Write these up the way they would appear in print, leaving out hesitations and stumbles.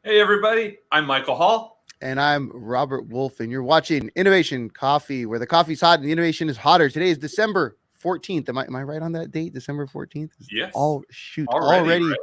Hey everybody, I'm Michael Hall. And I'm Robert Wolf, and you're watching Innovation Coffee, where the coffee's hot and the innovation is hotter. Today is December 14th. Am I right on that date? December 14th? Yes, already, Already. right?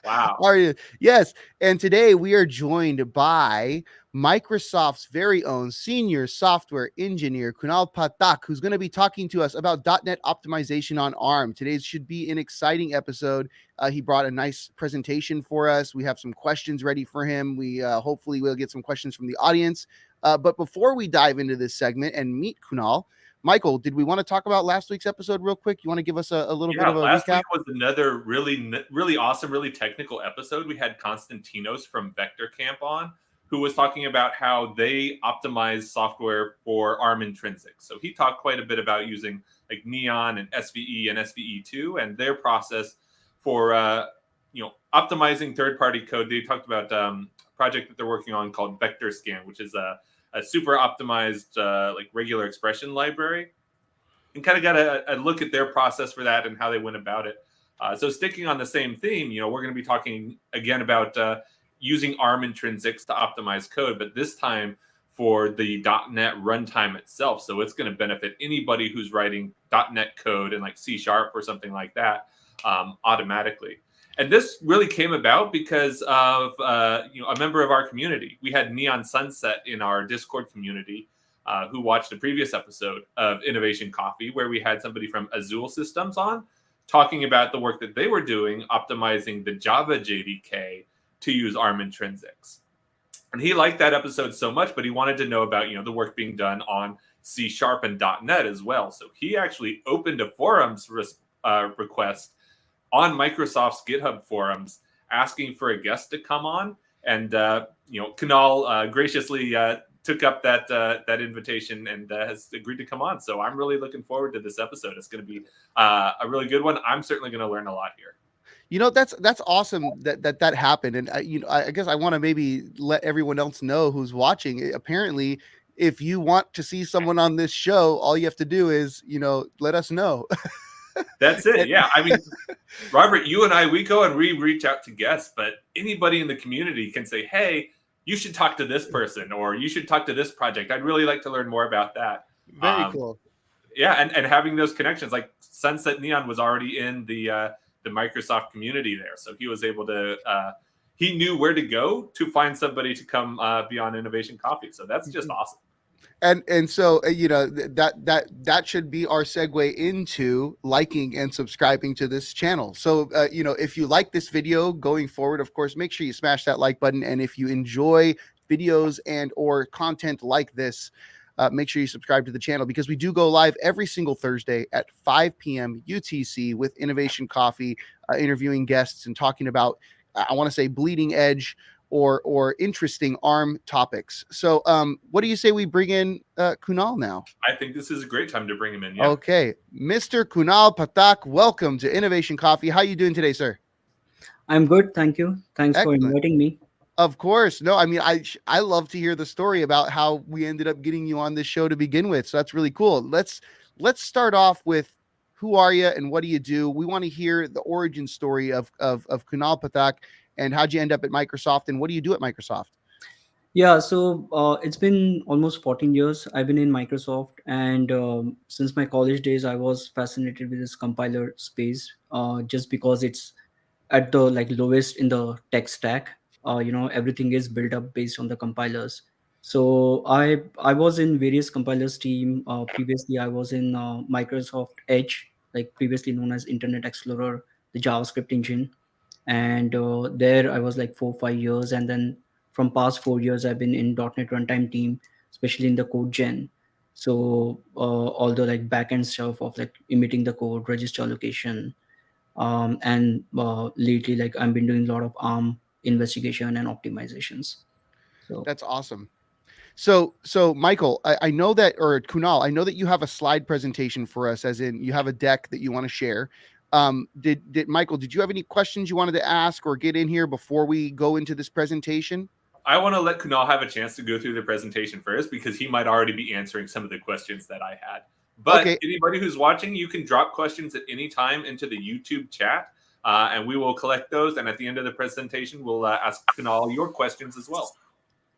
Wow. Yes. And today we are joined by Microsoft's very own senior software engineer, Kunal Pathak, who's going to be talking to us about .NET optimization on ARM. Today's should be an exciting episode. He brought a nice presentation for us. We have some questions ready for him. We hopefully will get some questions from the audience. But before we dive into this segment and meet Kunal, Michael, did we want to talk about last week's episode real quick? You want to give us a little bit Yeah, of a last recap? week was another really awesome, really technical episode. We had Konstantinos from Vector Camp on, who was talking about how they optimize software for ARM intrinsic. So he talked quite a bit about using like Neon and SVE and SVE2 and their process for optimizing third-party code. They talked about a project that they're working on called Vector Scan, which is a super optimized like regular expression library, and kind of got a look at their process for that and how they went about it. So sticking on the same theme, we're going to be talking again about using ARM intrinsics to optimize code, but this time for the .NET runtime itself. So it's going to benefit anybody who's writing .NET code in like C# or something like that automatically. And this really came about because of a member of our community. We had Neon Sunset in our Discord community, who watched a previous episode of Innovation Coffee, where we had somebody from Azul Systems on talking about the work that they were doing optimizing the Java JDK to use ARM intrinsics. And he liked that episode so much, but he wanted to know about the work being done on C# and .NET as well. So he actually opened a forums request on Microsoft's GitHub forums asking for a guest to come on. And Kunal graciously took up that invitation and has agreed to come on. So I'm really looking forward to this episode. It's going to be a really good one. I'm certainly going to learn a lot here. That's awesome that happened, and I guess I want to maybe let everyone else know who's watching. Apparently, if you want to see someone on this show, all you have to do is let us know. That's it. Yeah, I mean, Robert, you and I, we go and we reach out to guests, but anybody in the community can say, "Hey, you should talk to this person, or you should talk to this project. I'd really like to learn more about that." Very cool. Yeah, and having those connections, like Sunset Neon was already in the Microsoft community there, so he was able to. He knew where to go to find somebody to come be on Innovation Coffee. So that's just awesome. And so that should be our segue into liking and subscribing to this channel. So if you like this video going forward, of course, make sure you smash that like button. And if you enjoy videos and or content like this, make sure you subscribe to the channel, because we do go live every single Thursday at 5 p.m. UTC with Innovation Coffee, interviewing guests and talking about, I want to say, bleeding edge or interesting ARM topics. So what do you say we bring in Kunal now? I think this is a great time to bring him in. Yeah. Okay. Mr. Kunal Pathak, welcome to Innovation Coffee. How are you doing today, sir? I'm good, thank you. Thanks for Excellent. inviting me. Of course. No, I mean, I love to hear the story about how we ended up getting you on this show to begin with. So that's really cool. Let's start off with, who are you and what do you do? We want to hear the origin story of Kunal Pathak, and how'd you end up at Microsoft, and what do you do at Microsoft? Yeah, so it's been almost 14 years I've been in Microsoft, and since my college days, I was fascinated with this compiler space, just because it's at the lowest in the tech stack. Everything is built up based on the compilers. So I was in various compilers team. Previously, I was in Microsoft Edge, like previously known as Internet Explorer, the JavaScript engine, and there I was like 4 5 years, and then from past 4 years I've been in .NET runtime team, especially in the code gen. So all the backend stuff of emitting the code, register allocation, and lately I've been doing a lot of ARM investigation and optimizations. So That's awesome. So Michael, I know that, or Kunal, I know that you have a slide presentation for us, as in you have a deck that you want to share. Did Michael, did you have any questions you wanted to ask or get in here before we go into this presentation? I want to let Kunal have a chance to go through the presentation first, because he might already be answering some of the questions that I had. But Okay. anybody who's watching, you can drop questions at any time into the YouTube chat. and we will collect those. And at the end of the presentation, we'll ask Kunal your questions as well.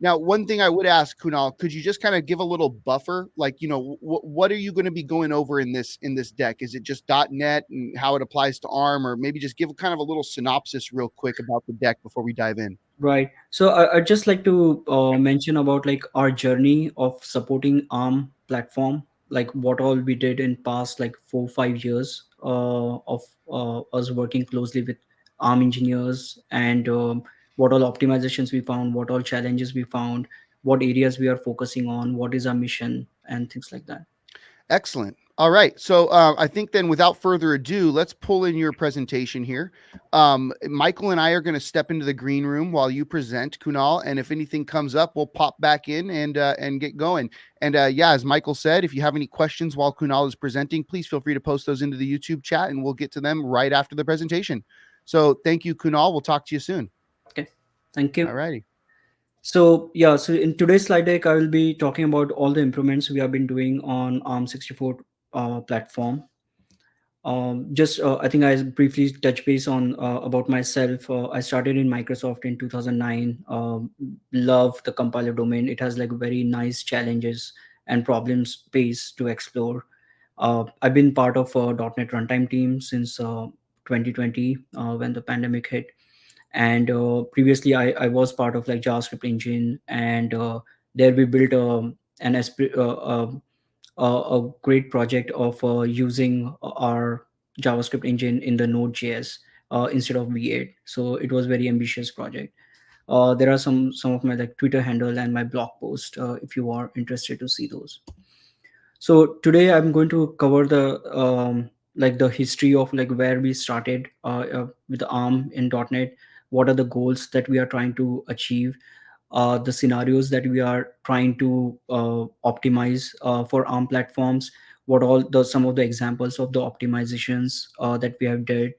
Now, one thing I would ask Kunal, could you just kind of give a little buffer? Like, what are you going to be going over in this deck? Is it just .NET and how it applies to ARM, or maybe just give kind of a little synopsis real quick about the deck before we dive in? Right. So I'd just like to mention about like our journey of supporting ARM platform, like what all we did in past like 4 5 years of us working closely with ARM engineers, and what all optimizations we found, what all challenges we found, what areas we are focusing on, what is our mission, and things like that. Excellent. All right. So I think then without further ado, let's pull in your presentation here. Michael and I are going to step into the green room while you present, Kunal. And if anything comes up, we'll pop back in and get going. And yeah, as Michael said, if you have any questions while Kunal is presenting, please feel free to post those into the YouTube chat and we'll get to them right after the presentation. So thank you, Kunal. We'll talk to you soon. Okay. Thank you. All righty. So yeah, so in today's slide deck, I will be talking about all the improvements we have been doing on ARM64 platform. Just I think I briefly touch base on about myself. I started in Microsoft in 2009. Love the compiler domain. It has like very nice challenges and problem space to explore. I've been part of .NET runtime team since 2020 when the pandemic hit, and previously I was part of like JavaScript engine, and there we built a great project of using our JavaScript engine in the Node.js instead of V8. So it was very ambitious project. There are some of my like Twitter handle and my blog post if you are interested to see those. So today I'm going to cover the like the history of like where we started with ARM in .NET. What are the goals that we are trying to achieve? The scenarios that we are trying to optimize for ARM platforms. What all the some of the examples of the optimizations that we have did.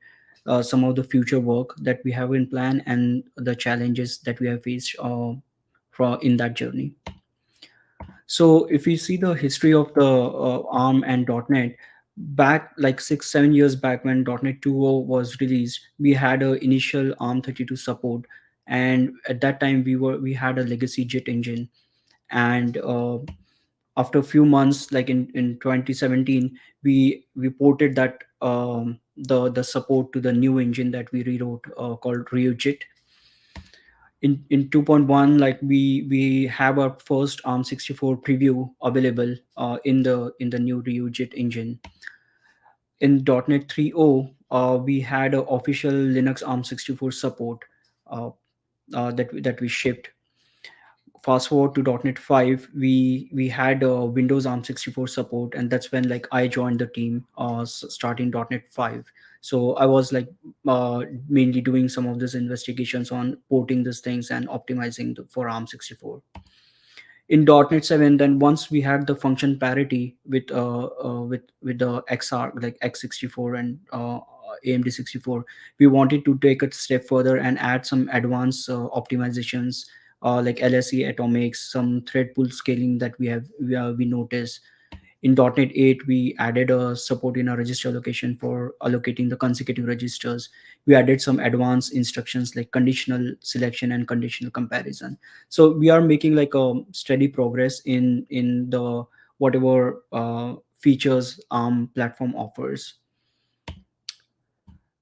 Some of the future work that we have in plan, and the challenges that we have faced in that journey. So if we see the history of the ARM and .NET, back like 6 7 years back when .NET 2.0 was released, we had a initial ARM32 support, and at that time we had a legacy JIT engine, and after a few months, like in 2017, we ported that the support to the new engine that we rewrote called RioJIT. In 2.1, like we have our first ARM64 preview available in the new RioJIT engine. In .NET 3.0, we had a official Linux ARM64 support uh, that we shipped. Fast forward to .NET 5, we had Windows ARM64 support, and that's when like I joined the team starting .NET 5. So I was like mainly doing some of these investigations on porting these things and optimizing for ARM64. In .NET 7, then once we had the function parity with the XR like x64 and AMD 64, we wanted to take it a step further and add some advanced optimizations like LSE atomics, some thread pool scaling that we noticed. In .NET 8, we added a support in a register allocation for allocating the consecutive registers. We added some advanced instructions like conditional selection and conditional comparison. So we are making like a steady progress in the whatever features ARM platform offers.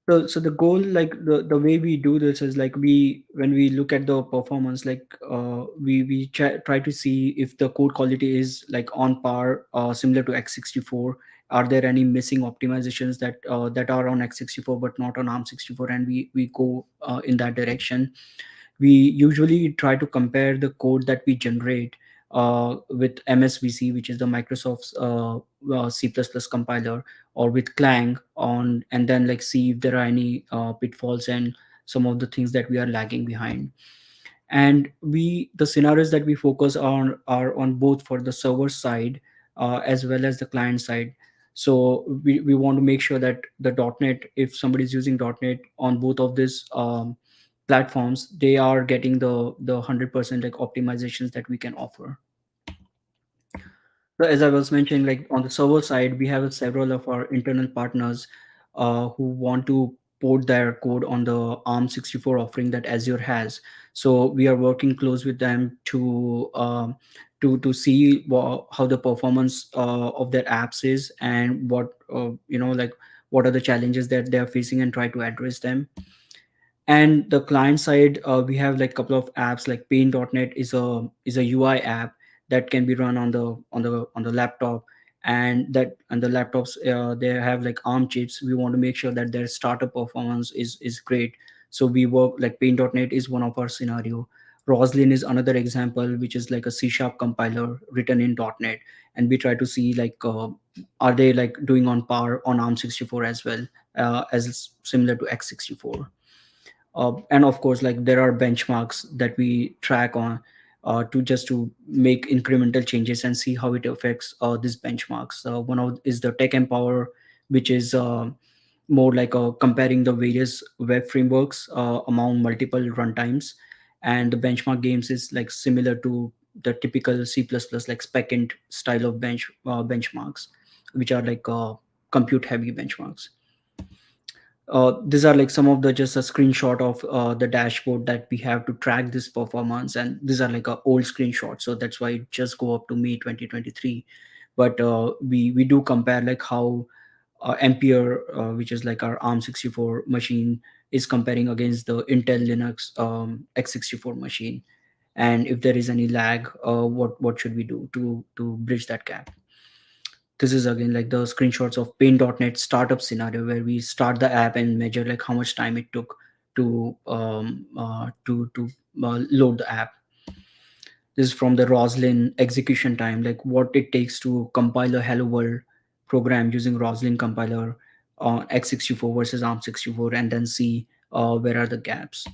So the goal, like the way we do this is like when we look at the performance, like try to see if the code quality is like on par, similar to x64. Are there any missing optimizations that are on x64 but not on ARM64, and we go in that direction. We usually try to compare the code that we generate with MSVC, which is the Microsoft's C++ compiler, or with Clang on, and then like see if there are any pitfalls and some of the things that we are lagging behind. And the scenarios that we focus on are on both for the server side as well as the client side. So we want to make sure that the .NET, if somebody is using .NET on both of these platforms, they are getting the 100% like optimizations that we can offer. So as I was mentioning, like on the server side, we have several of our internal partners who want to port their code on the ARM64 offering that Azure has. So we are working close with them to see how the performance of their apps is, and what like what are the challenges that they are facing, and try to address them. And the client side, we have like couple of apps like paint.net is a UI app that can be run on the laptop. And the laptops, they have like ARM chips. We want to make sure that their startup performance is great. So we work like paint.net is one of our scenario. Roslyn is another example, which is like a C sharp compiler written in .NET. And we try to see like are they like doing on par on ARM64 as well, as similar to x64. And of course, like there are benchmarks that we track on, to make incremental changes and see how it affects these benchmarks. One of is the Tech Empower, which is more like comparing the various web frameworks among multiple runtimes. And the benchmark games is like similar to the typical C++ like spec-int style of benchmarks, which are like compute heavy benchmarks. These are like some of the just a screenshot of the dashboard that we have to track this performance, and these are like a old screenshot, so that's why it just go up to May 2023. But we do compare like how Ampere, which is like our ARM64 machine, is comparing against the Intel Linux x64 machine. And if there is any lag, what should we do to bridge that gap? This is again like the screenshots of paint.net startup scenario, where we start the app and measure like how much time it took to load the app. This is from the Roslyn execution time, like what it takes to compile a hello world program using Roslyn compiler on x64 versus ARM64, and then see where are the gaps.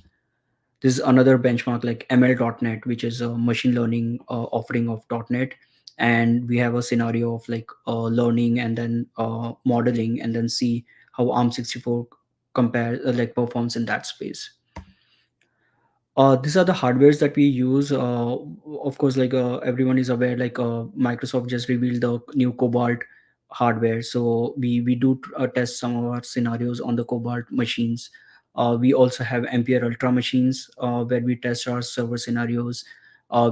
This is another benchmark like ml.net, which is a machine learning offering of .net. And we have a scenario of like learning and then modeling, and then see how ARM64 compare like performs in that space. These are the hardwares that we use. Of course, like everyone is aware, like Microsoft just revealed the new Cobalt hardware. So we do test some of our scenarios on the Cobalt machines. We also have Ampere Ultra machines where we test our server scenarios.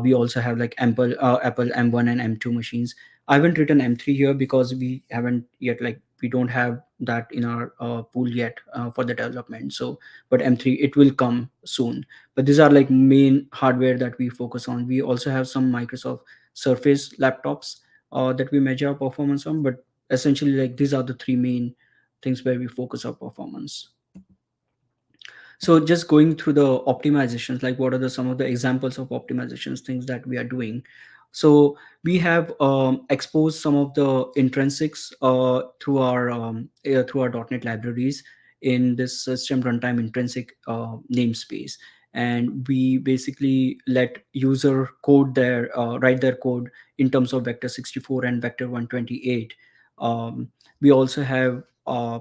We also have like Apple M1 and M2 machines. I haven't written M3 here because we haven't yet, like we don't have that in our pool yet for the development. So, but M3 it will come soon. But these are like main hardware that we focus on. We also have some Microsoft Surface laptops that we measure our performance on, but essentially like these are the three main things where we focus our performance. So just going through the optimizations, like what are some of the examples of optimizations things that we are doing. So we have exposed some of the intrinsics through our .NET libraries in this system runtime intrinsic namespace. And we basically let user write their code in terms of vector 64 and vector 128. um, we also have uh,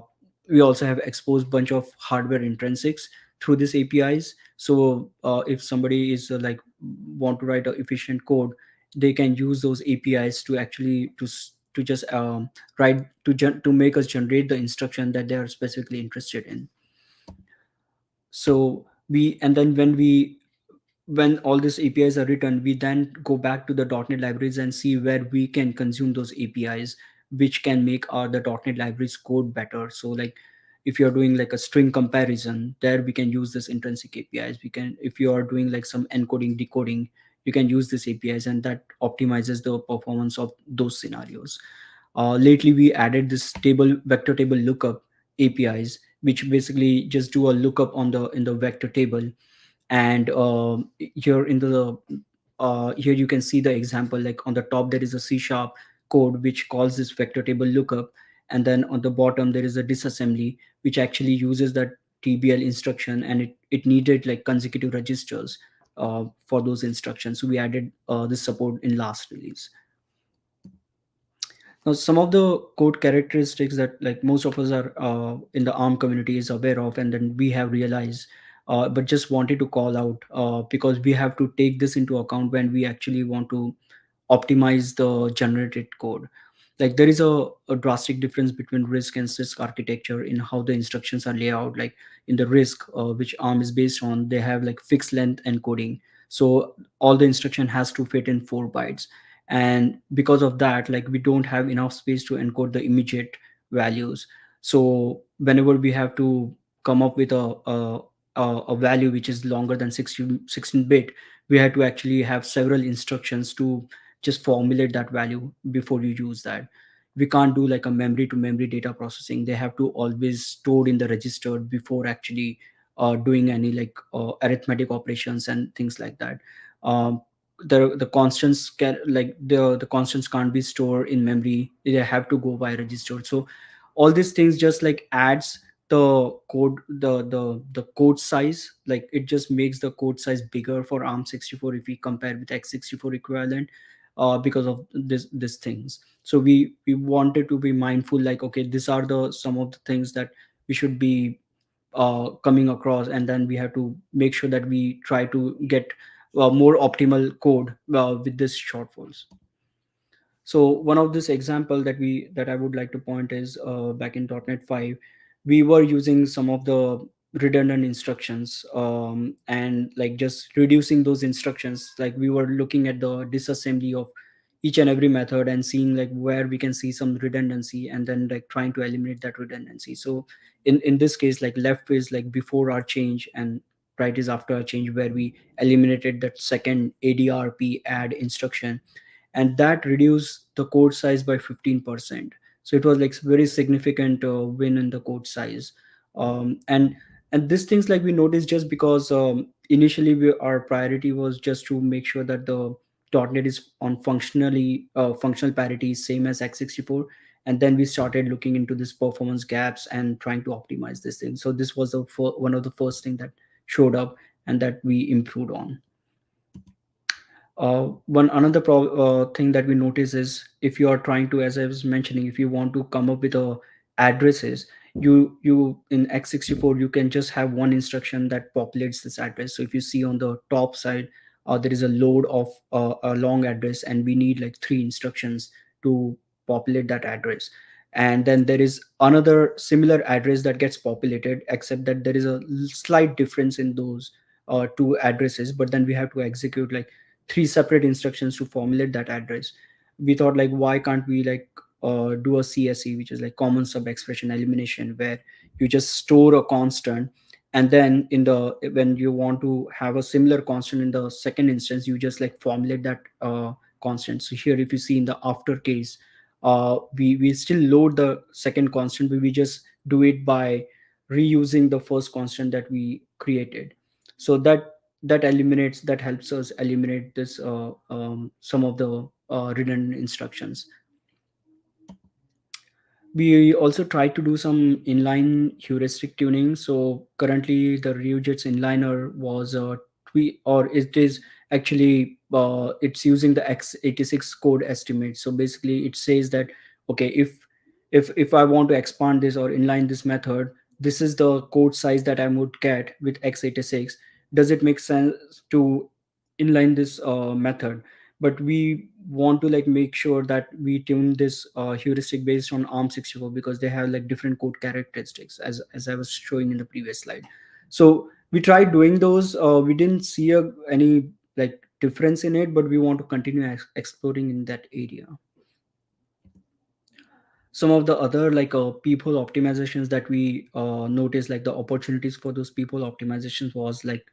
we also have exposed bunch of hardware intrinsics through these APIs. So if somebody is like want to write a efficient code, they can use those APIs to actually to just write to make us generate the instruction that they are specifically interested in. So and then when all these APIs are written, we then go back to the .NET libraries and see where we can consume those APIs, which can make the .NET libraries code better. So like if you're doing like a string comparison, there we can use this intrinsic APIs. We can, if you are doing like some encoding, decoding, you can use this APIs, and that optimizes the performance of those scenarios. Lately, we added this vector table lookup APIs, which basically just do a lookup in the vector table. And here you can see the example, like on the top there is a C sharp code which calls this vector table lookup, and then on the bottom there is a disassembly which actually uses that TBL instruction, and it needed like consecutive registers for those instructions. So we added this support in last release. Now, some of the code characteristics that like most of us are in the ARM community is aware of, and then we have realized, but just wanted to call out because we have to take this into account when we actually want to optimize the generated code. like there is a drastic difference between risk and CISC architecture in how the instructions are laid out. Like in the risk, which ARM is based on, they have like fixed length encoding, so all the instruction has to fit in 4 bytes. And because of that, like we don't have enough space to encode the immediate values. So whenever we have to come up with a value which is longer than 16-bit, we had to actually have several instructions to just formulate that value before you use that. We can't do like a memory to memory data processing. They have to always stored in the register before actually doing any like arithmetic operations and things like that. um, the constants can, like the constants can't be stored in memory, they have to go by registered. So all these things just like adds the code, the code size, like it just makes the code size bigger for ARM 64 if we compare with x64 equivalent, because of these things. So we wanted to be mindful, like okay, these are the some of the things that we should be coming across, and then we have to make sure that we try to get more optimal code with these shortfalls. So one of this example that I would like to point is back in .NET 5, we were using some of the redundant instructions, and like just reducing those instructions. Like we were looking at the disassembly of each and every method and seeing like where we can see some redundancy, and then like trying to eliminate that redundancy. So in this case, like left is like before our change, and right is after a change, where we eliminated that second adrp add instruction, and that reduced the code size by 15%. So it was like very significant win in the code size. And these things like we noticed just because initially our priority was just to make sure that the .NET is on functional parity same as x64, and then we started looking into this performance gaps and trying to optimize this thing. So this was one of the first thing that showed up and that we improved on. One another thing that we notice is, if you are trying to, as I was mentioning, if you want to come up with addresses, you in x64 you can just have one instruction that populates this address. So if you see on the top side, there is a load of a long address, and we need like three instructions to populate that address. And then there is another similar address that gets populated, except that there is a slight difference in those two addresses, but then we have to execute like three separate instructions to formulate that address. We thought like, why can't we like do a CSE, which is like common sub expression elimination, where you just store a constant, and then in the when you want to have a similar constant in the second instance, you just like formulate that constant. So here if you see in the after case, we still load the second constant, but we just do it by reusing the first constant that we created. So that helps us eliminate this some of the redundant instructions. We also try to do some inline heuristic tuning. So currently the Ryujit's inliner was or it is actually it's using the x86 code estimate. So basically it says that okay, if I want to expand this or inline this method, this is the code size that I would get with x86. Does it make sense to inline this method? But we want to like make sure that we tune this heuristic based on ARM 64, because they have like different code characteristics, as I was showing in the previous slide. So we tried doing those, we didn't see any like difference in it, but we want to continue exploring in that area. Some of the other like people optimizations that we noticed, like the opportunities for those people optimizations was like,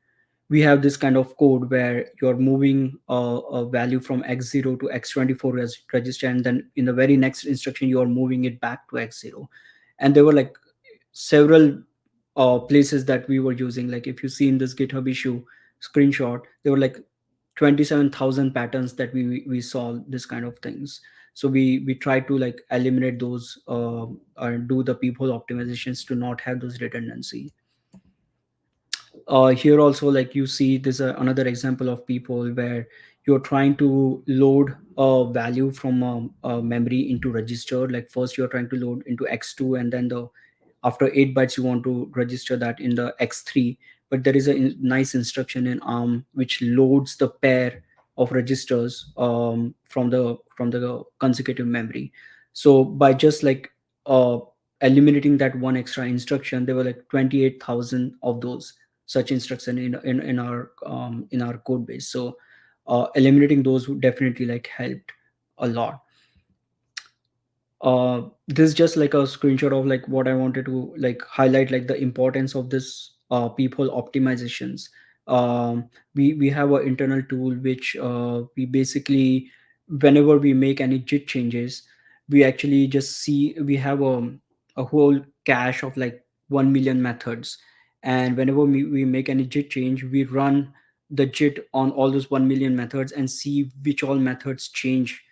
we have this kind of code where you're moving a value from x0 to x24 register, and then in the very next instruction you are moving it back to x0. And there were like several places that we were using. Like if you see in this GitHub issue screenshot, there were like 27,000 patterns that we saw this kind of things. So we try to like eliminate those and do the people optimizations to not have those redundancy. Here also, like you see this another example of people where you're trying to load a value from a memory into register. Like first you're trying to load into x2, and then the after 8 bytes you want to register that in the x3. But there is a nice instruction in ARM which loads the pair of registers from the consecutive memory. So by just like uh, eliminating that one extra instruction, there were like 28,000 of those such instruction in our code base. So eliminating those would definitely like helped a lot. This is just like a screenshot of like what I wanted to like highlight, like the importance of this people optimizations. We have an internal tool which we basically, whenever we make any JIT changes, we actually just see we have a whole cache of like 1 million methods, and whenever we make any JIT change, we run the JIT on all those 1 million methods and see which all methods change,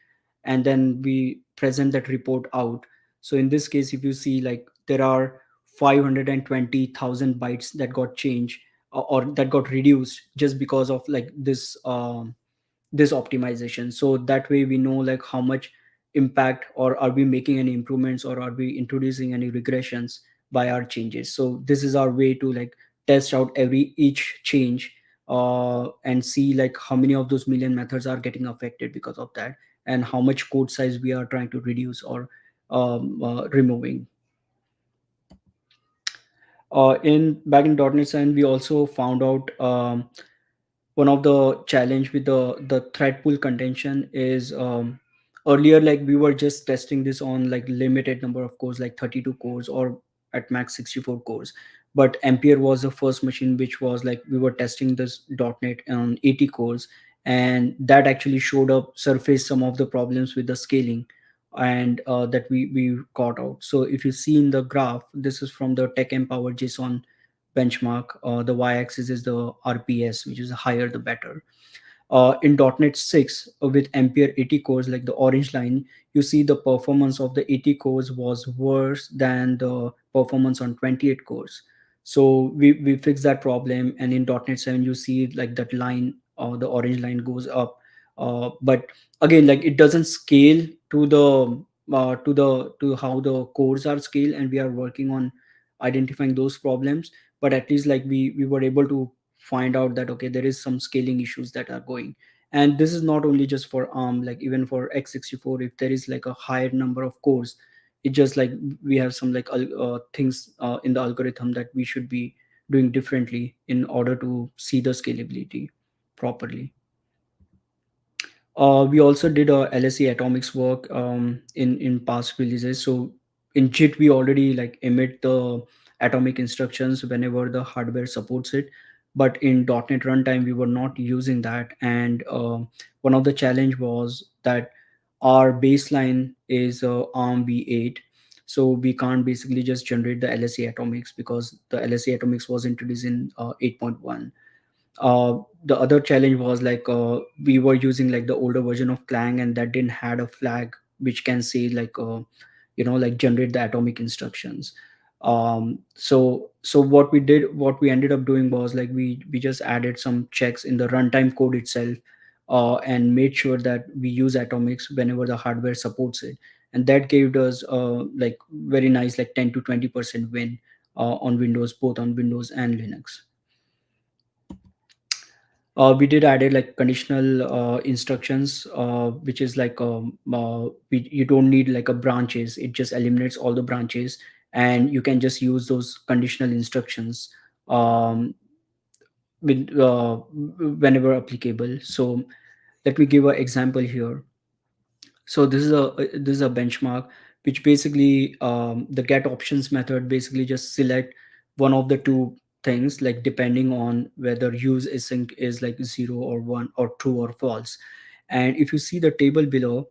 and then we present that report out. So in this case, if you see, like there are 520,000 bytes that got changed, or that got reduced just because of like this optimization. So that way we know like how much impact, or are we making any improvements, or are we introducing any regressions by our changes. So this is our way to like test out every each change, and see like how many of those million methods are getting affected because of that, and how much code size we are trying to reduce or removing. In back in .NET 7, we also found out one of the challenge with the thread pool contention is, earlier like we were just testing this on like limited number of cores, like 32 cores or at max 64 cores. But Ampere was the first machine which was like we were testing this .NET on 80 cores, and that actually showed up surface some of the problems with the scaling, and that we caught out. So if you see in the graph, this is from the Tech Empower JSON benchmark. The y-axis is the RPS, which is higher the better. In .NET 6, with Ampere 80 cores, like the orange line, you see the performance of the 80 cores was worse than the performance on 28 cores. So we fixed that problem, and in .NET 7 you see like that line, the orange line goes up. But again, like it doesn't scale to to how the cores are scaled, and we are working on identifying those problems. But at least like we were able to find out that okay, there is some scaling issues that are going. And this is not only just for ARM, like even for x64, if there is like a higher number of cores, it just like we have some like things in the algorithm that we should be doing differently in order to see the scalability properly. We also did a LSE atomics work in past releases. So in JIT, we already like emit the atomic instructions whenever the hardware supports it. But in .NET runtime, we were not using that. And one of the challenge was that our baseline is ARM v8. So we can't basically just generate the LSE atomics, because the LSE atomics was introduced in 8.1. The other challenge was like we were using like the older version of Clang, and that didn't had a flag which can say like like generate the atomic instructions. So what we ended up doing was like we just added some checks in the runtime code itself, and made sure that we use atomics whenever the hardware supports it. And that gave us like very nice like 10 to 20% win on Windows, both on Windows and Linux. We did added like conditional instructions, which is like you don't need like a branches, it just eliminates all the branches, and you can just use those conditional instructions um, with whenever applicable. So let me give an example here. So this is a benchmark which basically, the get options method basically just select one of the two things, like depending on whether use async is like 0 or 1 or true or false. And if you see the table below,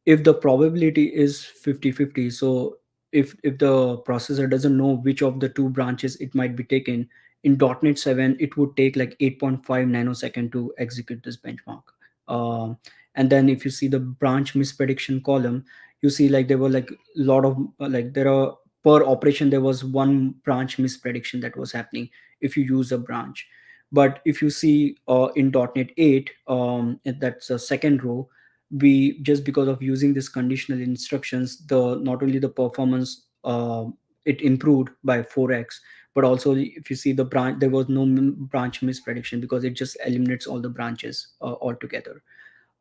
if the probability is 50-50, so if the processor doesn't know which of the two branches it might be taken, in .NET 7 it would take like 8.5 nanosecond to execute this benchmark. um, and then if you see the branch misprediction column, you see like there were like a lot of like there are per operation there was one branch misprediction that was happening if you use a branch. But if you see in .NET 8, that's the second row, we just because of using this conditional instructions, the not only the performance it improved by 4x, but also if you see the branch, there was no branch misprediction because it just eliminates all the branches altogether.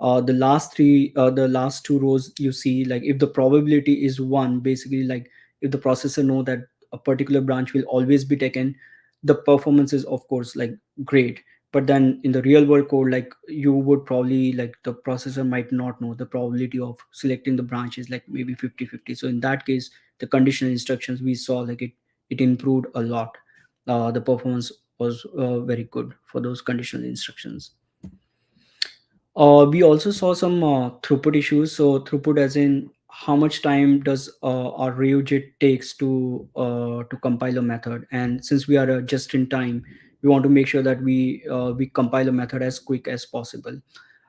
the last two rows you see, like if the probability is one, basically like if the processor know that a particular branch will always be taken, the performance is of course like great. But then in the real world code, like you would probably like the processor might not know the probability of selecting the branch is like maybe 50-50. So in that case, the conditional instructions we saw like it improved a lot. The performance was very good for those conditional instructions. We also saw some throughput issues. So throughput, as in how much time does our ReoJIT takes to compile a method. And since we are just in time, we want to make sure that we compile a method as quick as possible.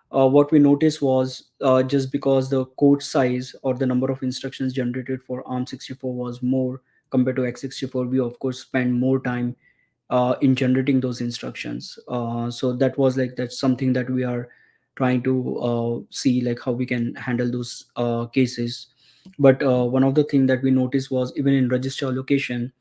What we noticed was just because the code size or the number of instructions generated for ARM64 was more compared to x64, we of course spend more time in generating those instructions. So that was like that's something that we are trying to see like how we can handle those cases. But one of the thing that we noticed was even in register allocation,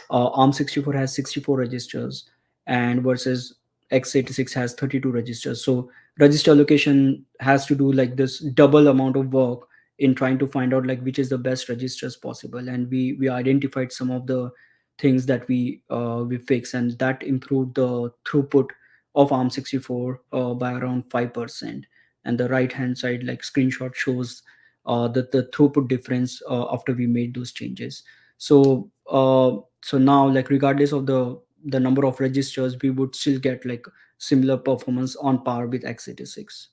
ARM64 has 64 registers, and versus x86 has 32 registers. So register allocation has to do like this double amount of work in trying to find out like which is the best registers possible. And we identified some of the things that we fix, and that improved the throughput of ARM64 by around 5%. And the right hand side like screenshot shows the throughput difference after we made those changes. So now like regardless of the number of registers, we would still get like similar performance on par with x86.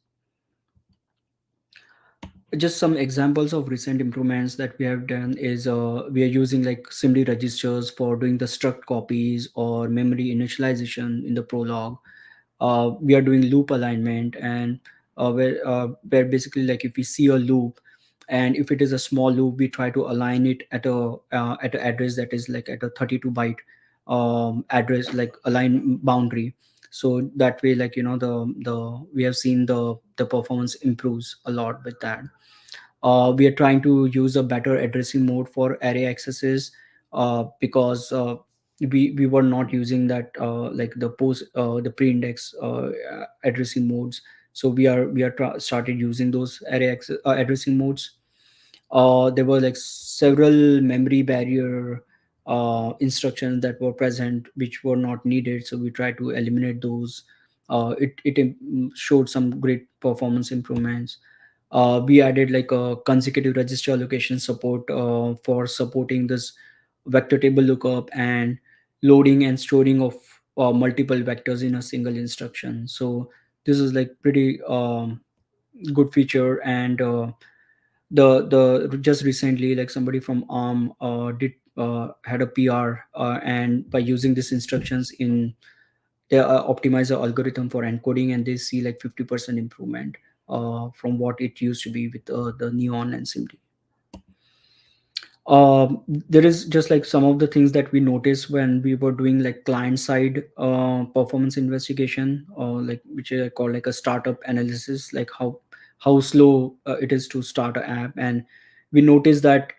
Just some examples of recent improvements that we have done is we are using like SIMD registers for doing the struct copies or memory initialization in the prologue. We are doing loop alignment, and where basically like if we see a loop, and if it is a small loop, we try to align it at an address that is like at a 32 byte address, like align boundary. So that way, like the we have seen the performance improves a lot with that. We are trying to use a better addressing mode for array accesses, because we were not using that like the pre-index addressing modes. So we are started using those addressing modes. There were like several memory barrier instructions that were present which were not needed, so we tried to eliminate those. It showed some great performance improvements. We added like a consecutive register allocation support for supporting this vector table lookup and loading and storing of multiple vectors in a single instruction. So this is like pretty good feature. And the just recently like somebody from ARM did had a PR, and by using these instructions in they optimize the algorithm for encoding, and they see like 50% improvement from what it used to be with the Neon and SIMD. There is just like some of the things that we noticed when we were doing like client side performance investigation, like which I call like a startup analysis, like how slow it is to start an app. And we noticed that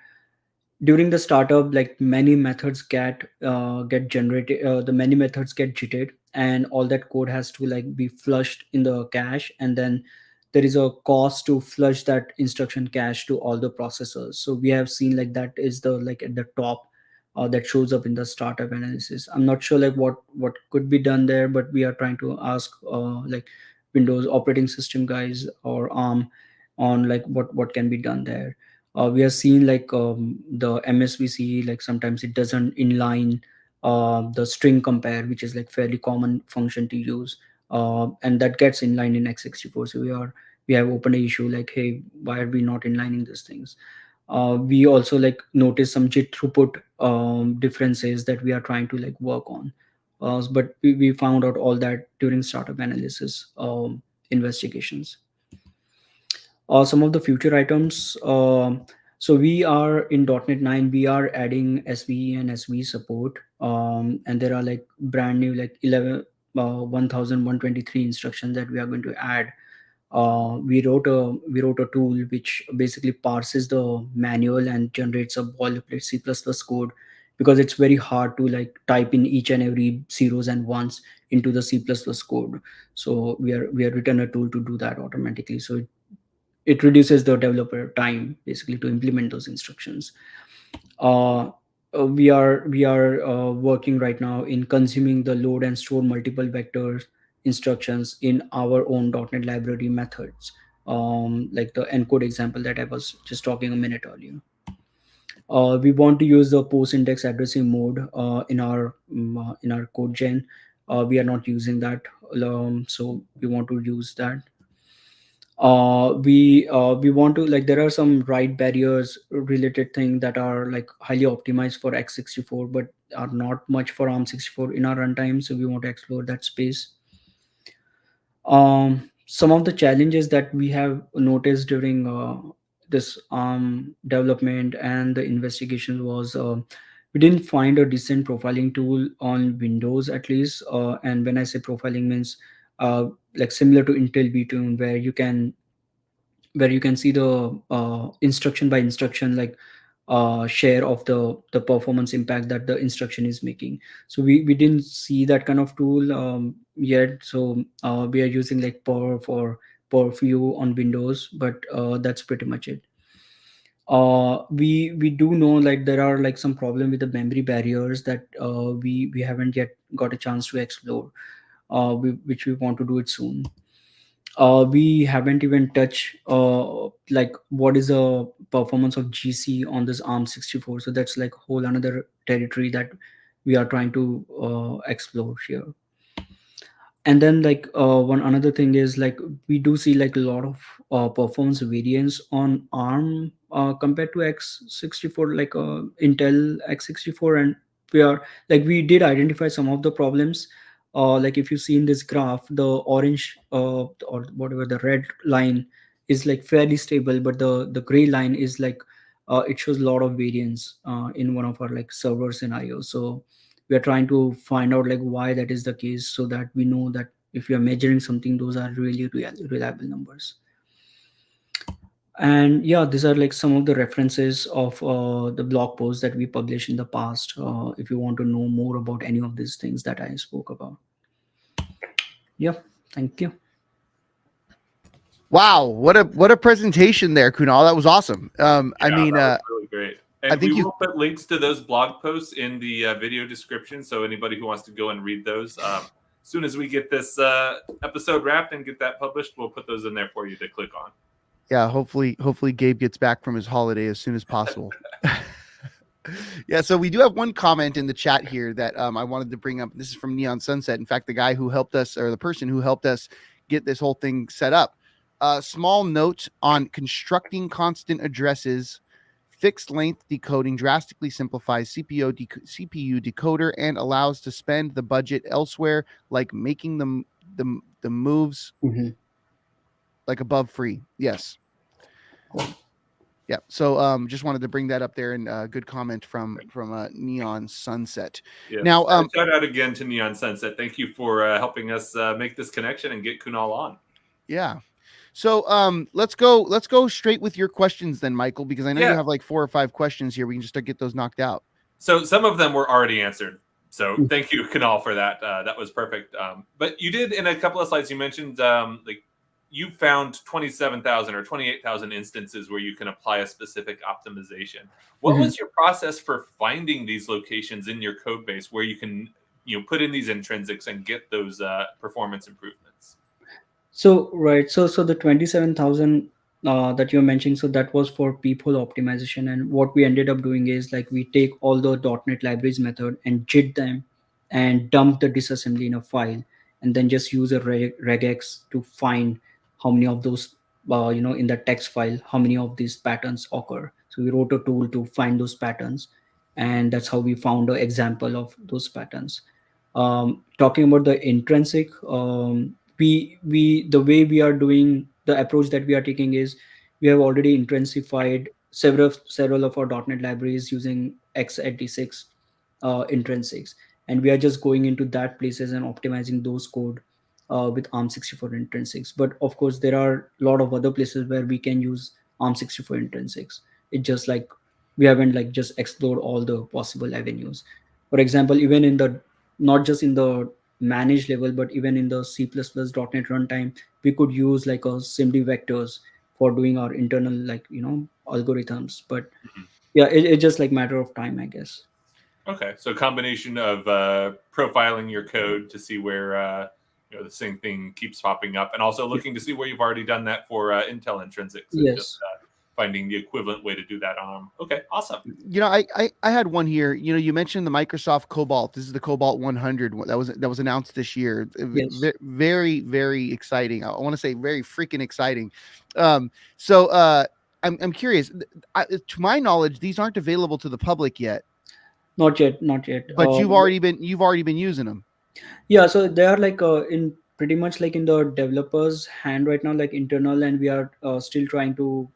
during the startup, like many methods get generated, the many methods get jitted, and all that code has to like be flushed in the cache. And then there is a cost to flush that instruction cache to all the processors. So we have seen like that is the like at the top, that shows up in the startup analysis. I'm not sure like what could be done there, but we are trying to ask like Windows operating system guys or ARM on like what can be done there. We have seen like the MSVC, like sometimes it doesn't inline the string compare, which is like fairly common function to use, and that gets inline in x64. So we have opened a issue like, hey, why are we not inlining these things? We also like notice some JIT throughput differences that we are trying to like work on. But we found out all that during startup analysis investigations. Some of the future items. So we are in .NET 9. We are adding SVE and SVE support, and there are like brand new like 1123 instructions that we are going to add. We wrote a tool which basically parses the manual and generates a boilerplate C++ code because it's very hard to like type in each and every zeros and ones into the C++ code. So we are written a tool to do that automatically. So it reduces the developer time basically to implement those instructions. uh, we are working right now in consuming the load and store multiple vectors instructions in our own .NET library methods, like the encode example that I was just talking a minute earlier. We want to use the post index addressing mode in our code gen. We are not using that, so we want to use that. We want to, like, there are some write barriers related thing that are like highly optimized for x64 but are not much for ARM64 in our runtime, so we want to explore that space. Some of the challenges that we have noticed during this development and the investigation was, we didn't find a decent profiling tool on Windows at least. And when I say profiling means uh, like similar to Intel vtune, where you can see the instruction by instruction, like share of the performance impact that the instruction is making. So we didn't see that kind of tool yet. So we are using like perf or perview on Windows, but that's pretty much it. We do know like there are like some problem with the memory barriers that we haven't yet got a chance to explore, which we want to do it soon. We haven't even touched like what is the performance of GC on this ARM64. So that's like whole another territory that we are trying to explore here. And then like one another thing is like we do see like a lot of performance variance on ARM compared to x64, like Intel x64. And we are like, we did identify some of the problems. Like if you see in this graph, the orange or whatever, the red line is like fairly stable, but the gray line is like it shows a lot of variance in one of our like server scenarios. So we are trying to find out like why that is the case, so that we know that if we are measuring something, those are really reliable numbers. And yeah, these are like some of the references of the blog posts that we published in the past, if you want to know more about any of these things that I spoke about. Yeah, thank you. Wow, what a presentation there, Kunal. That was awesome. I Yeah, mean, that was really great. I And we think you will put links to those blog posts in the video description. So anybody who wants to go and read those, as soon as we get this episode wrapped and get that published, we'll put those in there for you to click on. yeah, hopefully Gabe gets back from his holiday as soon as possible. Yeah, so we do have one comment in the chat here that I wanted to bring up. This is from Neon Sunset. In fact, the guy who helped us, or the person who helped us get this whole thing set up. Small note on constructing constant addresses. Fixed length decoding drastically simplifies CPU decoder and allows to spend the budget elsewhere, like making the moves Mhm. like above free. Yes. Yeah. So just wanted to bring that up there, and good comment from Neon Sunset. Yeah. Now Shout out again to Neon Sunset. Thank you for helping us make this connection and get Kunal on. yeah. So let's go straight with your questions then, Michael, because I know you have like 4 or 5 questions here. We can just get those knocked out. So some of them were already answered. So thank you, Kunal, for that. That was perfect. But you did, in a couple of slides, you mentioned like you found 27,000 or 28,000 instances where you can apply a specific optimization. What was your process for finding these locations in your code base where you can put in these intrinsics and get those performance improvements? So right, so the 27,000 that you're mentioning, so that was for peephole optimization. And what we ended up doing is like we take all the .NET libraries method and JIT them and dump the disassembly in a file, and then just use a regex to find how many of those in the text file, how many of these patterns occur. So we wrote a tool to find those patterns, and that's how we found an example of those patterns. Talking about the intrinsic, we the way we are doing the approach that we are taking is we have already intrinsified several of our .NET libraries using x86 intrinsics, and we are just going into that places and optimizing those code with ARM64 intrinsics. But of course there are a lot of other places where we can use ARM64 intrinsics. It's just like we haven't like just explored all the possible avenues. For example, even in the, not just in the managed level, but even in the C++ .NET runtime, we could use like a SIMD vectors for doing our internal like algorithms. But Mhm. yeah, it's just like matter of time, I guess. Okay, so a combination of profiling your code to see where the same thing keeps popping up, and also looking to see where you've already done that for Intel intrinsics, and just Yes. finding the equivalent way to do that on. Okay, awesome. I had one here. You mentioned the Microsoft Cobalt. This is the Cobalt 100 that was announced this year. Yes. Very, very exciting. I want to say very freaking exciting. So I'm curious. To my knowledge, these aren't available to the public yet, Not yet, not yet. but you've already been using them. Yeah, so they are like in pretty much like in the developers hand right now, like internal, and we are still trying to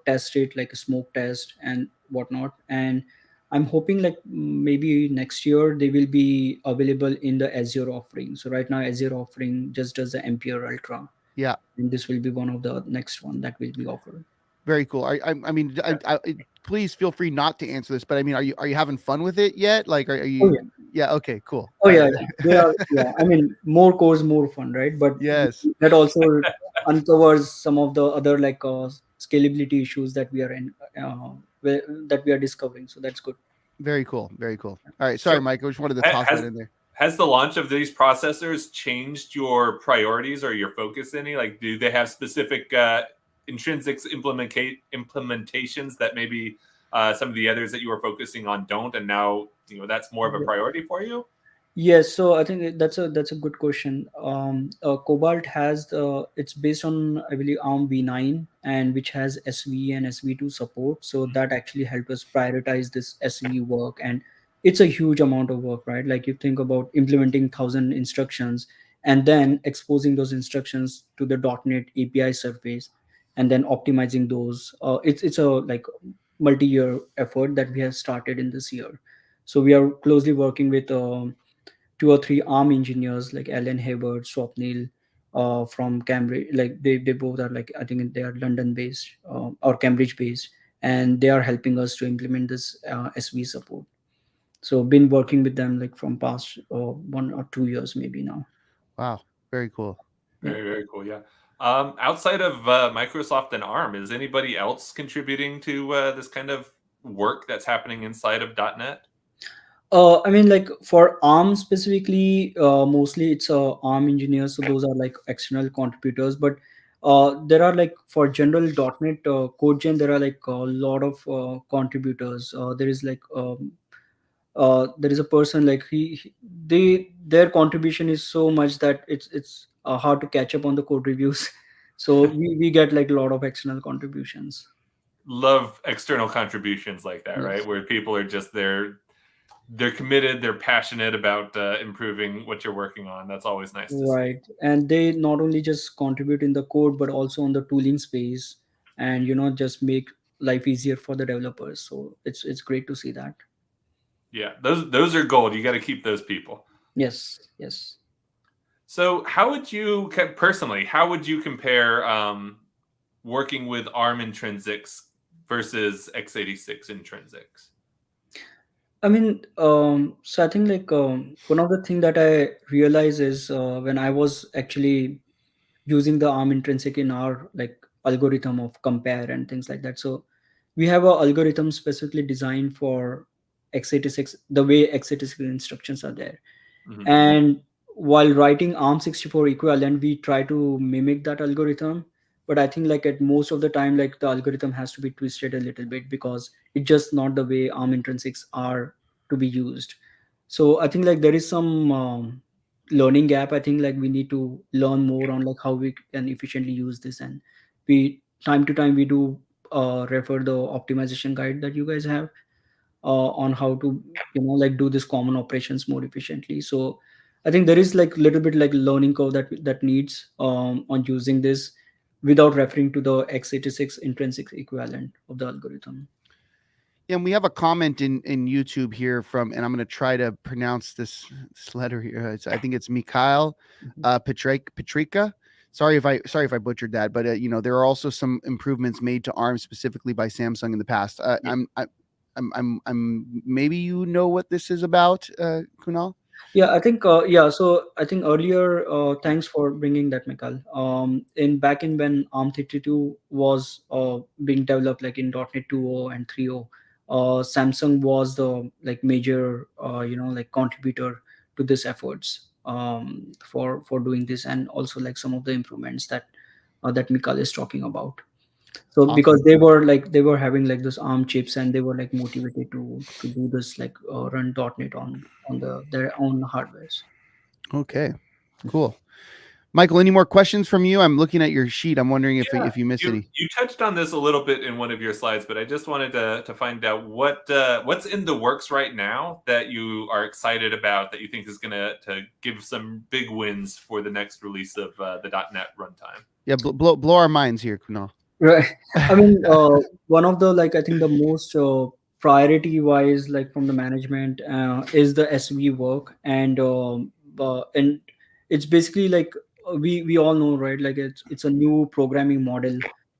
test it like a smoke test and whatnot. And I'm hoping like maybe next year they will be available in the Azure offering. So right now Azure offering just does the Ampere Ultra, Yeah, and this will be one of the next one that will be offered. very cool. I mean, please feel free not to answer this, but I mean, are you having fun with it yet? Like, are Oh you? yeah. Yeah. Okay. Cool. Oh All right. yeah, yeah. They are. Yeah, I mean, more cores, more fun, right? But Yes. that also uncovers some of the other like scalability issues that we are in, that we are discovering. So that's good. Very cool. Very cool. All right. Sorry, So Mike. I just wanted to ha- toss that has in there. has the launch of these processors changed your priorities or your focus any? Like, do they have specific intrinsics implementations that maybe some of the others that you were focusing on don't, and now that's more of a priority for you? Yes, so I think that's a good question. Cobalt has it's based on I believe ARM v9, and which has SV and SV2 support. So that actually helped us prioritize this SV work, and it's a huge amount of work, right? Like you think about implementing 1,000 instructions and then exposing those instructions to the .NET API surface, and then optimizing those. It's a like multi-year effort that we have started in this year. So we are closely working with. Two or three ARM engineers like Alan Hayward, Swapnil from Cambridge. Like they both are like I think they are London based or Cambridge based, and they are helping us to implement this SV support. So been working with them like from past 1 or 2 years maybe now. Wow. Very cool. Yeah. Very, very cool. Yeah. Outside of Microsoft and ARM, is anybody else contributing to this kind of work that's happening inside of .NET? I mean, like for ARM specifically, mostly it's ARM engineers, so those are like external contributors. But there are like for general .NET code gen, there are like a lot of contributors. There is like there is a person like they their contribution is so much that it's hard to catch up on the code reviews. So we get like a lot of external contributions. Love external contributions like that, right? Yes. Where people are just they're committed, they're passionate about improving what you're working on. That's always nice to see. Right. And they not only just contribute in the code, but also on the tooling space and, just make life easier for the developers. So it's great to see that. Yeah, those are gold. You got to keep those people. Yes. Yes. So, how would you personally? How would you compare working with ARM intrinsics versus x86 intrinsics? I mean, so I think like one of the thing that I realize is when I was actually using the ARM intrinsic in our like algorithm of compare and things like that. So we have a algorithm specifically designed for x86, the way x86 instructions are there. Mm-hmm. And while writing ARM64 equivalent, we try to mimic that algorithm. But I think like at most of the time, like the algorithm has to be twisted a little bit because it's just not the way ARM intrinsics are to be used. So I think like there is some learning gap. I think like we need to learn more on like how we can efficiently use this. And we time to time we do refer the optimization guide that you guys have on how to like do this common operations more efficiently. So I think there is like little bit like learning curve that needs on using this without referring to the x86 intrinsic equivalent of the algorithm. And we have a comment in YouTube here from, and I'm going to try to pronounce this letter here. I think it's Mikhail Petrika. Sorry if I butchered that, but there are also some improvements made to ARM specifically by Samsung in the past. Yeah. I'm maybe you know what this is about, Kunal. Yeah, I think so I think earlier, thanks for bringing that, Mikal. In back in when ARM32 was being developed, like in .NET 2.0 and 3.0, Samsung was the like major like contributor to this efforts, for doing this, and also like some of the improvements that Mikal is talking about. So because Awesome. they were having like this ARM chips, and they were like motivated to do this, like run .NET on their own hardwares. Okay, cool. Michael, any more questions from you? I'm looking at your sheet. I'm wondering Yeah, if you missed any. you touched on this a little bit in one of your slides, but I just wanted to find out what's in the works right now that you are excited about, that you think is going to give some big wins for the next release of the .NET runtime. Yeah, blow our minds here, Kunal. Right. I mean, one of the like I think the most priority wise, like from the management, is the SV work, and it's basically like, we all know, right? Like it's a new programming model,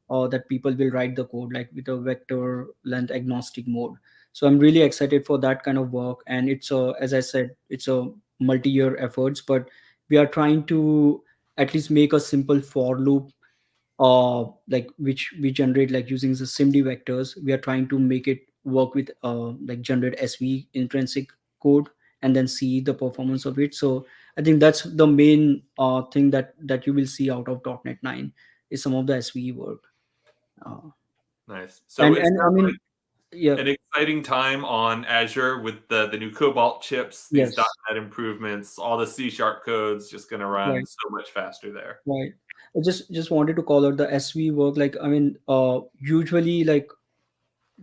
that people will write the code like with a vector length agnostic mode. So I'm really excited for that kind of work, and it's as I said, it's a multi-year efforts, but we are trying to at least make a simple for loop, like which we generate like using the SIMD vectors. We are trying to make it work with like generate SV intrinsic code, and then see the performance of it. So I think that's the main thing that you will see out of .NET 9 is some of the SV work. uh, Nice. So and it and I sounds like mean, yeah, an exciting time on Azure with the new Cobalt chips, these yes, .NET improvements, all the C# codes just going to run right, so much faster there. right. I just wanted to call out the SV work. Like I mean, usually like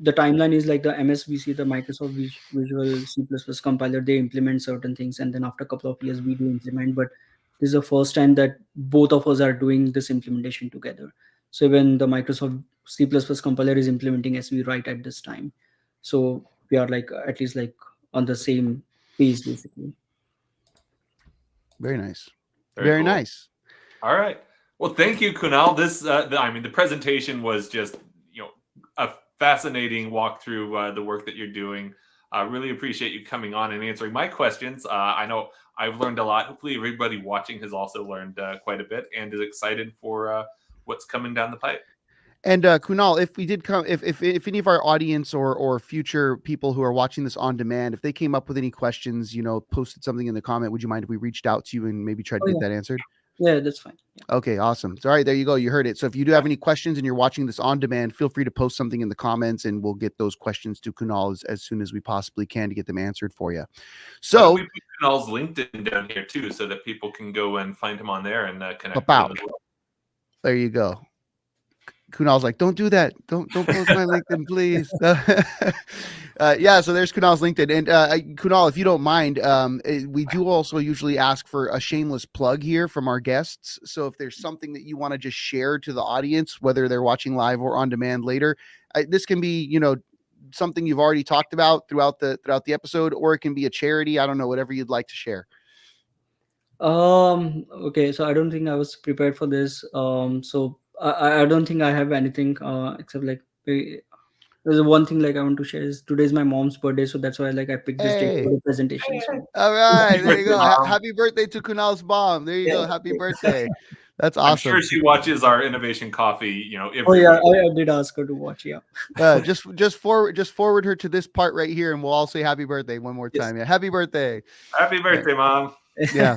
the timeline is like the MSVC, the Microsoft Visual C++ compiler, they implement certain things, and then after a couple of years we do implement. But this is the first time that both of us are doing this implementation together. So when the Microsoft C++ compiler is implementing SV right at this time, so we are like at least like on the same pace basically. Very nice. Very Very cool. nice. All right. Well, thank you, Kunal. The presentation was just, a fascinating walk through the work that you're doing. I really appreciate you coming on and answering my questions. I know I've learned a lot. Hopefully, everybody watching has also learned quite a bit and is excited for what's coming down the pipe. And Kunal, if we did come, if any of our audience or future people who are watching this on demand, if they came up with any questions, posted something in the comment, would you mind if we reached out to you and maybe tried to Oh get yeah, that answered? yeah, that's fine. Yeah. Okay, awesome. So, all right, there you go. You heard it. So if you do have any questions and you're watching this on demand, feel free to post something in the comments and we'll get those questions to Kunal as soon as we possibly can to get them answered for you. Why So, don't we put Kunal's LinkedIn down here too, so that people can go and find him on there and connect with him as well. there you go. Kunal's like, don't do that. Don't post my LinkedIn, please. Yeah, so there's Kunal's LinkedIn. And Kunal, if you don't mind, we do also usually ask for a shameless plug here from our guests. So if there's something that you want to just share to the audience, whether they're watching live or on demand later, this can be, something you've already talked about throughout the episode, or it can be a charity. I don't know, whatever you'd like to share. Okay, so I don't think I was prepared for this. So I don't think I have anything except like there's one thing like I want to share is today's my mom's birthday, so that's why like I picked this day Hey. for the presentation. So All right, Happy there you birthday, go. Mom. Happy birthday to Kunal's mom. There you yeah. go. Happy birthday. That's I'm awesome. sure she watches our Innovation Coffee, Oh every yeah, week. I did ask her to watch. Yeah. Just forward her to this part right here, and we'll all say happy birthday one more Yes. time. Yeah, happy birthday. Happy birthday, Mom. Yeah,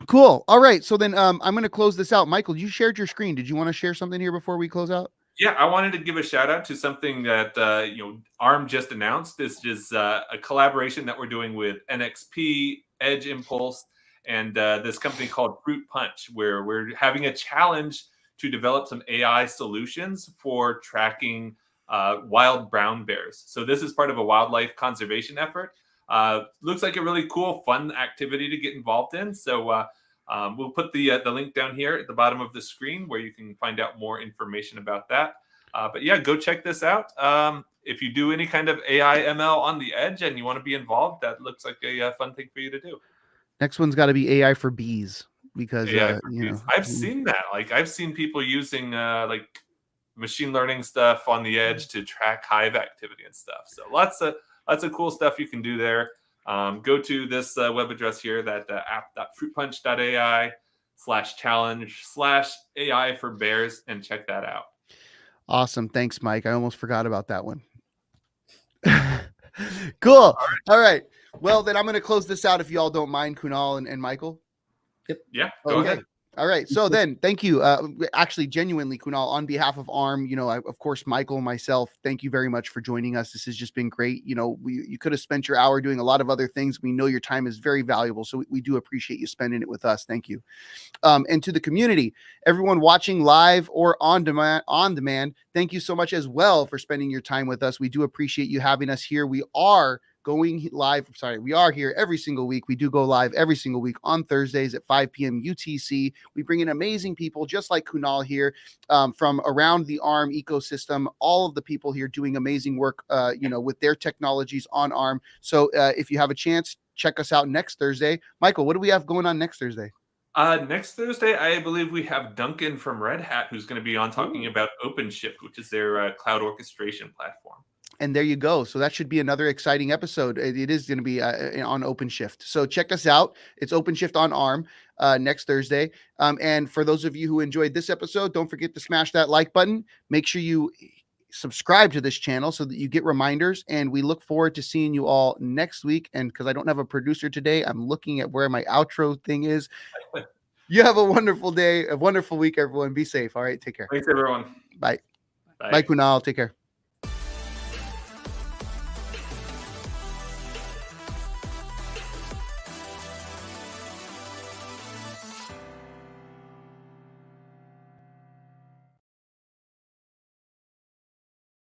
cool. All right, so then I'm going to close this out. Michael, you shared your screen. Did you want to share something here before we close out? Yeah, I wanted to give a shout out to something that ARM just announced. This is a collaboration that we're doing with NXP, Edge Impulse, and this company called Fruit Punch, where we're having a challenge to develop some AI solutions for tracking wild brown bears. So this is part of a wildlife conservation effort. Looks like a really cool, fun activity to get involved in. So we'll put the link down here at the bottom of the screen where you can find out more information about that. But yeah, go check this out. If you do any kind of AI ML on the edge and you want to be involved, that looks like a fun thing for you to do. Next one's got to be AI for bees because AI for bees. I've seen that. Like I've seen people using like machine learning stuff on the edge to track hive activity and stuff. So lots of cool stuff you can do there. Go to this web address here, that app.fruitpunch.ai/challenge/AI for bears, and check that out. Awesome. Thanks, Mike. I almost forgot about that one. Cool. All right. Well, then I'm going to close this out if you all don't mind, Kunal and Michael. Yep. Yeah. Go ahead. All right. So then thank you. Actually, genuinely, Kunal, on behalf of ARM, of course, Michael and myself, thank you very much for joining us. This has just been great. You could have spent your hour doing a lot of other things. We know your time is very valuable. So we do appreciate you spending it with us. Thank you. And to the community, everyone watching live or on demand, thank you so much as well for spending your time with us. We do appreciate you having us here. We are here every single week. We do go live every single week on Thursdays at 5 p.m. UTC. We bring in amazing people just like Kunal here from around the ARM ecosystem. All of the people here doing amazing work, with their technologies on ARM. So if you have a chance, check us out next Thursday. Michael, what do we have going on next Thursday? Next Thursday, I believe we have Duncan from Red Hat, who's going to be on talking about OpenShift, which is their cloud orchestration platform. And there you go. So that should be another exciting episode. It is going to be on OpenShift. So check us out. It's OpenShift on ARM next Thursday. And for those of you who enjoyed this episode, don't forget to smash that like button. Make sure you subscribe to this channel so that you get reminders. And we look forward to seeing you all next week. And because I don't have a producer today, I'm looking at where my outro thing is. You have a wonderful day, a wonderful week, everyone. Be safe. All right. Take care. Thanks, everyone. Bye. Bye. Bye, Kunal. Take care.